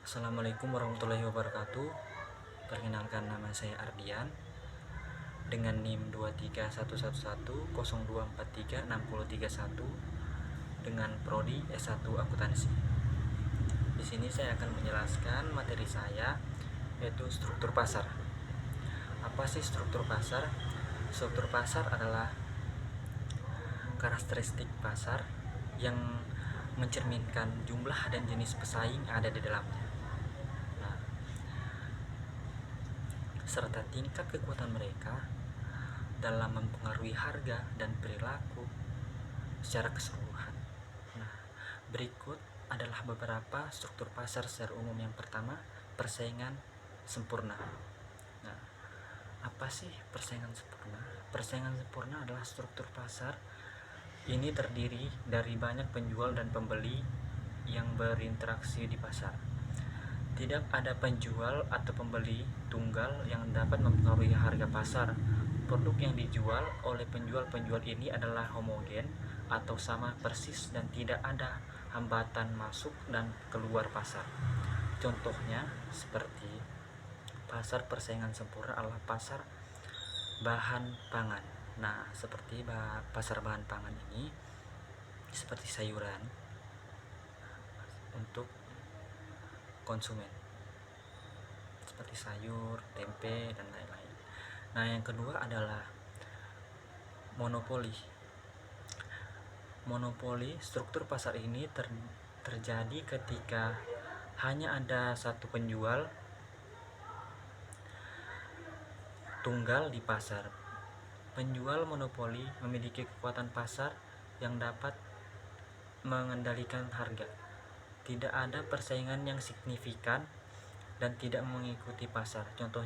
Assalamualaikum warahmatullahi wabarakatuh. Perkenalkan, nama saya Ardian dengan NIM 2311102436031 dengan prodi S1 Akuntansi. Di sini saya akan menjelaskan materi saya, yaitu struktur pasar. Apa sih struktur pasar? Struktur pasar adalah karakteristik pasar yang mencerminkan jumlah dan jenis pesaing ada di dalamnya, serta tingkat kekuatan mereka dalam mempengaruhi harga dan perilaku secara keseluruhan. Nah, berikut adalah beberapa struktur pasar secara umum. Yang pertama, persaingan sempurna. Nah, apa sih persaingan sempurna? Persaingan sempurna adalah struktur pasar. Ini terdiri dari banyak penjual dan pembeli yang berinteraksi di pasar. Tidak ada penjual atau pembeli tunggal yang dapat mempengaruhi harga pasar. Produk yang dijual oleh penjual-penjual ini adalah homogen atau sama persis dan tidak ada hambatan masuk dan keluar pasar. Contohnya seperti pasar persaingan sempurna adalah pasar bahan pangan. Nah, seperti pasar bahan pangan ini seperti sayuran untuk konsumen, seperti sayur, tempe, dan lain-lain. Nah, yang kedua adalah monopoli. Monopoli, struktur pasar ini terjadi ketika hanya ada satu penjual tunggal di pasar. Penjual monopoli memiliki kekuatan pasar yang dapat mengendalikan harga. Tidak ada persaingan yang signifikan dan tidak mengikuti pasar. Contoh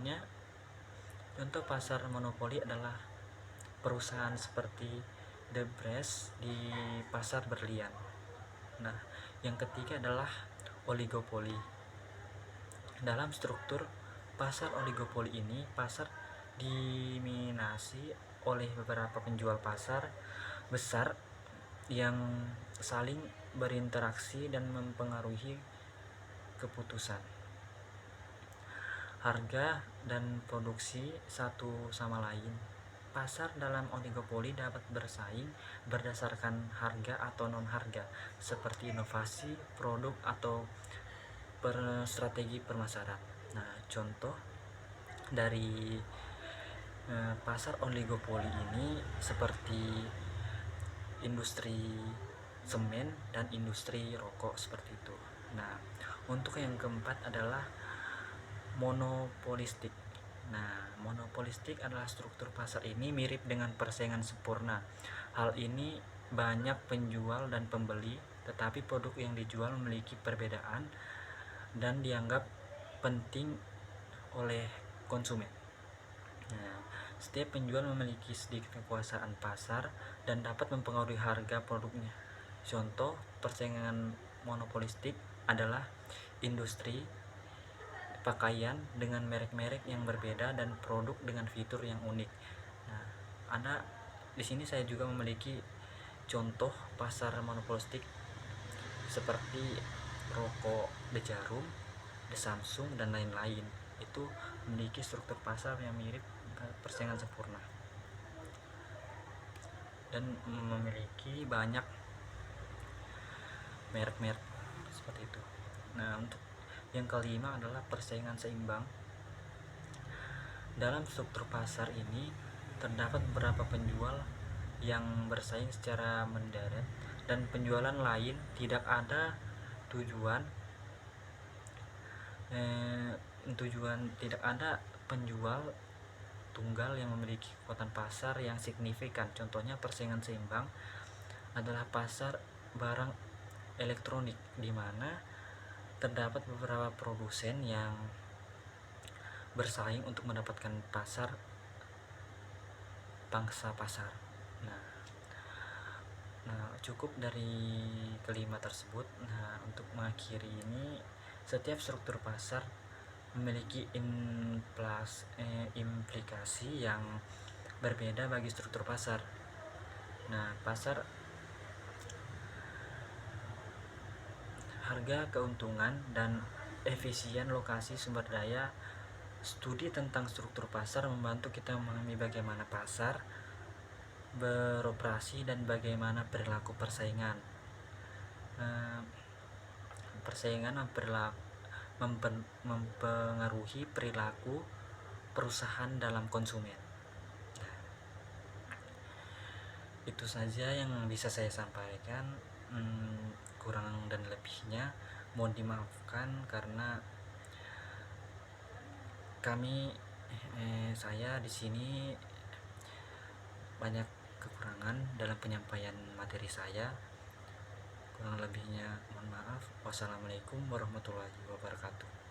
pasar monopoli adalah perusahaan seperti The Bress di pasar berlian. Nah, yang ketiga adalah oligopoli. Dalam struktur pasar oligopoli ini, pasar diminasi oleh beberapa penjual pasar besar yang saling berinteraksi dan mempengaruhi keputusan harga dan produksi satu sama lain. Pasar dalam oligopoli dapat bersaing berdasarkan harga atau non-harga, seperti inovasi produk atau strategi pemasaran. Nah, contoh dari pasar oligopoli ini seperti industri semen dan industri rokok, seperti itu. Nah, untuk yang keempat adalah monopolistik. Nah, monopolistik adalah struktur pasar ini mirip dengan persaingan sempurna. Hal ini banyak penjual dan pembeli, tetapi produk yang dijual memiliki perbedaan dan dianggap penting oleh konsumen. Nah, setiap penjual memiliki sedikit kekuasaan pasar dan dapat mempengaruhi harga produknya. Contoh persaingan monopolistik adalah industri pakaian dengan merek-merek yang berbeda dan produk dengan fitur yang unik. Nah, di sini saya juga memiliki contoh pasar monopolistik seperti rokok The Jarum, The Samsung, dan lain-lain. Itu memiliki struktur pasar yang mirip persaingan sempurna dan memiliki banyak merek-merek seperti itu. Nah, untuk yang kelima adalah persaingan seimbang. Dalam struktur pasar ini terdapat beberapa penjual yang bersaing secara mendarat dan penjualan lain. Tidak ada tidak ada penjual tunggal yang memiliki kekuatan pasar yang signifikan. Contohnya persaingan seimbang adalah pasar barang elektronik, di mana terdapat beberapa produsen yang bersaing untuk mendapatkan pangsa pasar. Nah, cukup dari kelima tersebut. Nah, untuk mengakhiri ini, setiap struktur pasar memiliki implikasi yang berbeda bagi struktur pasar. Nah, pasar harga, keuntungan, dan efisien lokasi sumber daya, studi tentang struktur pasar membantu kita memahami bagaimana pasar beroperasi dan bagaimana perilaku persaingan. Persaingan mempengaruhi perilaku perusahaan dalam konsumen. Itu saja yang bisa saya sampaikan. Kurang dan lebihnya mohon dimaafkan karena saya di sini banyak kekurangan dalam penyampaian materi saya. Kurang lebihnya mohon maaf. Wassalamualaikum warahmatullahi wabarakatuh.